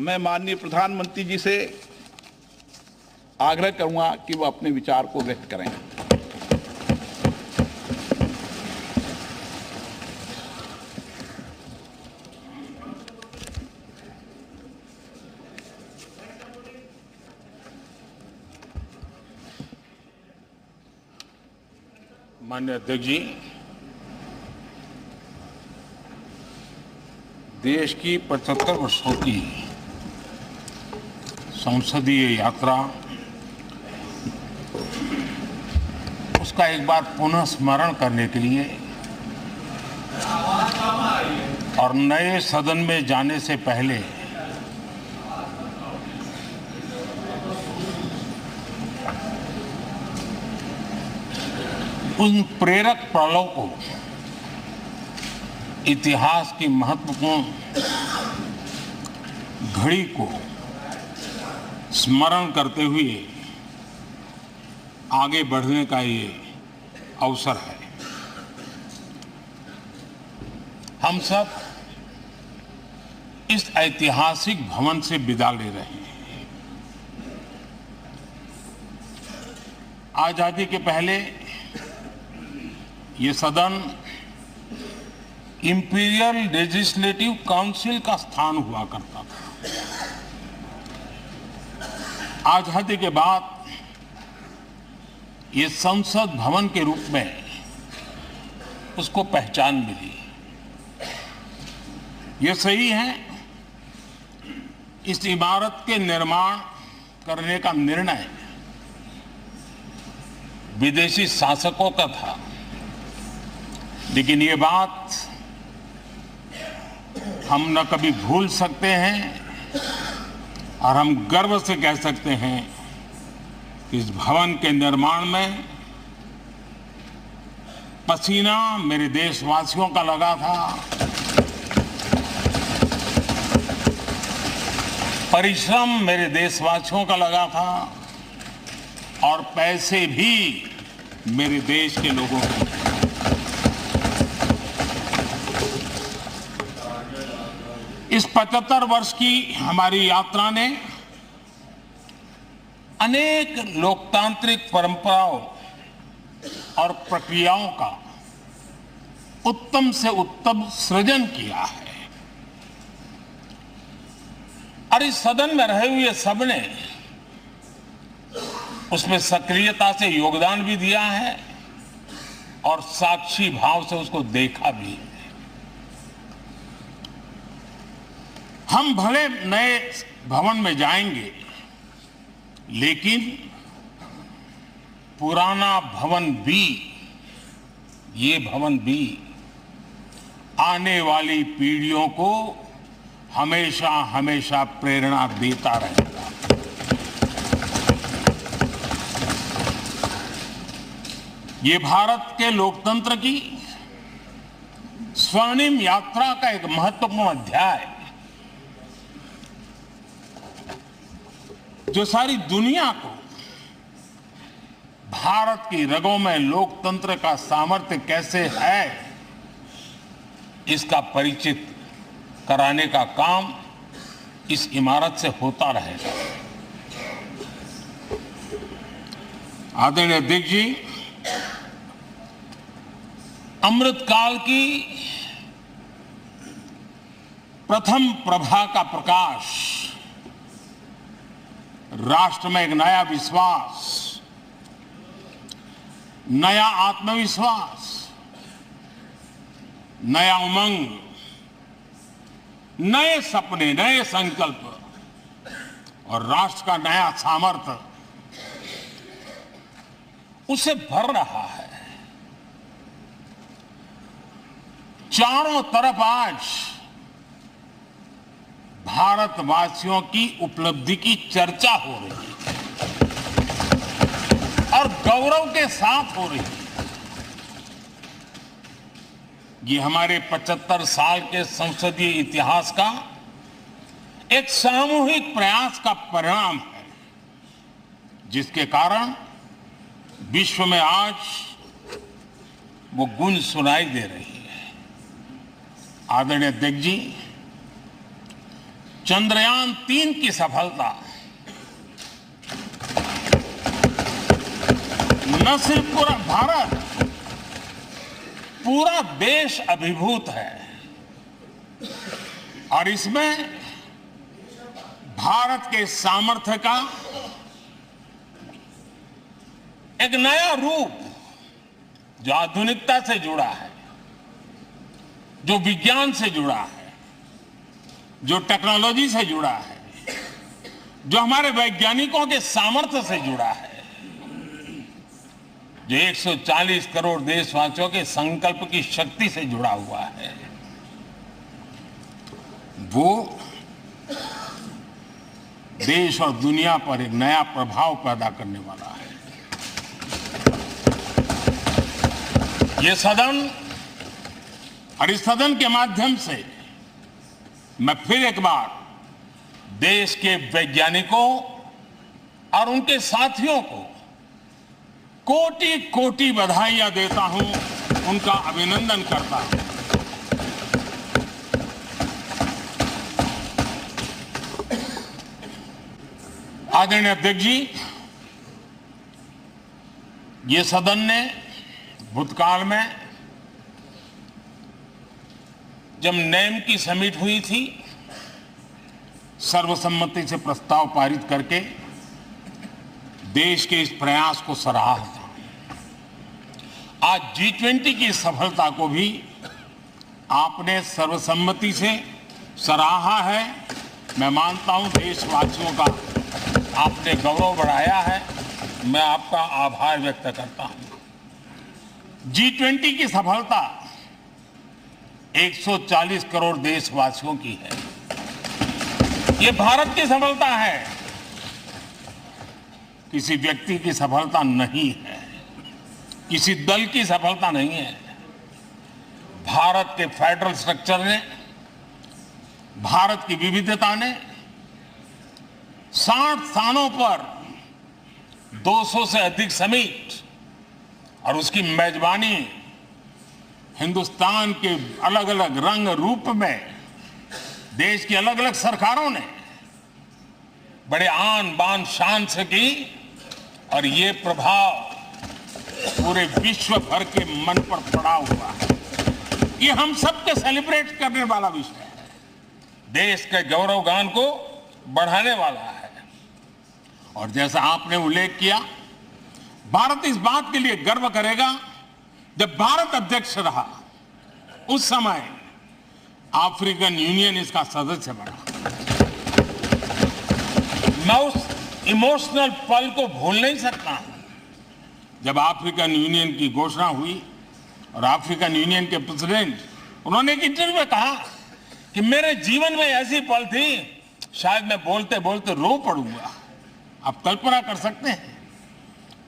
मैं माननीय प्रधानमंत्री जी से आग्रह करूंगा कि वो अपने विचार को व्यक्त करें। माननीय अध्यक्ष जी, देश की 75 वर्षों की संसदीय यात्रा, उसका एक बार पुनः स्मरण करने के लिए और नए सदन में जाने से पहले उन प्रेरक पलों को, इतिहास की महत्वपूर्ण घड़ी को स्मरण करते हुए आगे बढ़ने का ये अवसर है। हम सब इस ऐतिहासिक भवन से विदा ले रहे हैं। आजादी के पहले ये सदन इंपीरियल लेजिस्लेटिव काउंसिल का स्थान हुआ करता था। आजादी के बाद ये संसद भवन के रूप में उसको पहचान मिली। ये सही है, इस इमारत के निर्माण करने का निर्णय विदेशी शासकों का था, लेकिन ये बात हम न कभी भूल सकते हैं और हम गर्व से कह सकते हैं कि इस भवन के निर्माण में पसीना मेरे देशवासियों का लगा था, परिश्रम मेरे देशवासियों का लगा था और पैसे भी मेरे देश के लोगों के। इस 75 वर्ष की हमारी यात्रा ने अनेक लोकतांत्रिक परंपराओं और प्रक्रियाओं का उत्तम से उत्तम सृजन किया है और इस सदन में रहे हुए सबने उसमें सक्रियता से योगदान भी दिया है और साक्षी भाव से उसको देखा भी है। हम भले नए भवन में जाएंगे, लेकिन पुराना भवन भी, ये भवन भी आने वाली पीढ़ियों को हमेशा हमेशा प्रेरणा देता रहेगा। ये भारत के लोकतंत्र की स्वर्णिम यात्रा का एक महत्वपूर्ण अध्याय, जो सारी दुनिया को भारत की रगों में लोकतंत्र का सामर्थ्य कैसे है, इसका परिचित कराने का काम इस इमारत से होता रहेगा। आदरणीय अध्यक्ष जी, अमृतकाल की प्रथम प्रभा का प्रकाश राष्ट्र में एक नया विश्वास, नया आत्मविश्वास, नया उमंग, नए सपने, नए संकल्प और राष्ट्र का नया सामर्थ्य उसे भर रहा है। चारों तरफ आज भारतवासियों की उपलब्धि की चर्चा हो रही है और गौरव के साथ हो रही है। ये हमारे 75 साल के संसदीय इतिहास का एक सामूहिक प्रयास का परिणाम है, जिसके कारण विश्व में आज वो गूंज सुनाई दे रही है। आदरणीय अध्यक्ष जी, चंद्रयान-3 की सफलता न सिर्फ पूरा भारत, पूरा देश अभिभूत है और इसमें भारत के सामर्थ्य का एक नया रूप जो आधुनिकता से जुड़ा है, जो विज्ञान से जुड़ा है, जो टेक्नोलॉजी से जुड़ा है, जो हमारे वैज्ञानिकों के सामर्थ्य से जुड़ा है, जो 140 करोड़ देशवासियों के संकल्प की शक्ति से जुड़ा हुआ है, वो देश और दुनिया पर एक नया प्रभाव पैदा करने वाला है। ये सदन और इस सदन के माध्यम से मैं फिर एक बार देश के वैज्ञानिकों और उनके साथियों को कोटि कोटि बधाइयां देता हूं, उनका अभिनंदन करता हूं। आदरणीय अध्यक्ष जी, ये सदन ने भूतकाल में जब नेम की समिट हुई थी, सर्वसम्मति से प्रस्ताव पारित करके देश के इस प्रयास को सराहा था। आज G20 की सफलता को भी आपने सर्वसम्मति से सराहा है। मैं मानता हूं देशवासियों का आपने गौरव बढ़ाया है, मैं आपका आभार व्यक्त करता हूं। G20 की सफलता 140 करोड़ देशवासियों की है। ये भारत की सफलता है, किसी व्यक्ति की सफलता नहीं है, किसी दल की सफलता नहीं है। भारत के फेडरल स्ट्रक्चर ने, भारत की विविधता ने 60 स्थानों पर 200 से अधिक समिट और उसकी मेजबानी हिंदुस्तान के अलग अलग रंग रूप में देश की अलग अलग सरकारों ने बड़े आन बान शान से की और ये प्रभाव पूरे विश्व भर के मन पर पड़ा हुआ है। ये हम सबके सेलिब्रेट करने वाला विषय है, देश के गौरवगान को बढ़ाने वाला है। और जैसा आपने उल्लेख किया, भारत इस बात के लिए गर्व करेगा, जब भारत अध्यक्ष रहा उस समय अफ्रीकन यूनियन इसका सदस्य बना। मैं उस इमोशनल पल को भूल नहीं सकता जब अफ्रीकन यूनियन की घोषणा हुई और अफ्रीकन यूनियन के प्रेसिडेंट, उन्होंने एक इंटरव्यू में कहा कि मेरे जीवन में ऐसी पल थी, शायद मैं बोलते बोलते रो पड़ूंगा। आप कल्पना कर सकते हैं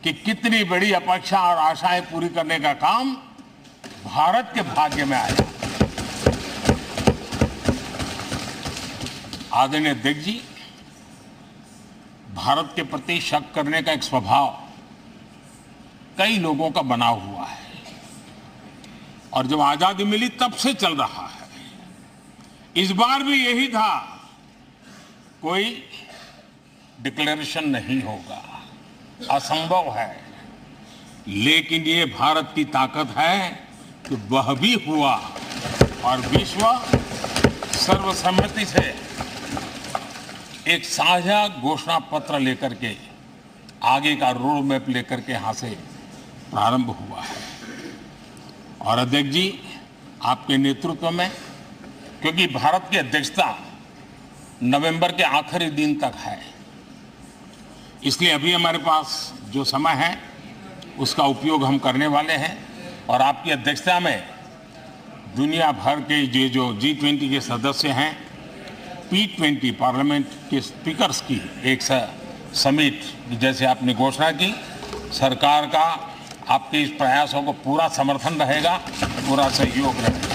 कि कितनी बड़ी अपेक्षा और आशाएं पूरी करने का काम भारत के भाग्य में आया। आदरणीय अध्यक्ष जी, भारत के प्रति शक करने का एक स्वभाव कई लोगों का बना हुआ है और जब आजादी मिली तब से चल रहा है। इस बार भी यही था, कोई डिक्लेरेशन नहीं होगा, असंभव है। लेकिन ये भारत की ताकत है कि वह भी हुआ और विश्व सर्वसम्मति से एक साझा घोषणा पत्र लेकर के आगे का रोड मैप लेकर के यहां से प्रारंभ हुआ है। और अध्यक्ष जी, आपके नेतृत्व में, क्योंकि भारत की अध्यक्षता नवंबर के आखिरी दिन तक है, इसलिए अभी हमारे पास जो समय है उसका उपयोग हम करने वाले हैं और आपकी अध्यक्षता में दुनिया भर के ये जो G20 के सदस्य हैं, P20 पार्लियामेंट के स्पीकर्स की एक समिट जैसे आपने घोषणा की, सरकार का आपके इस प्रयासों को पूरा समर्थन रहेगा, पूरा सहयोग रहेगा।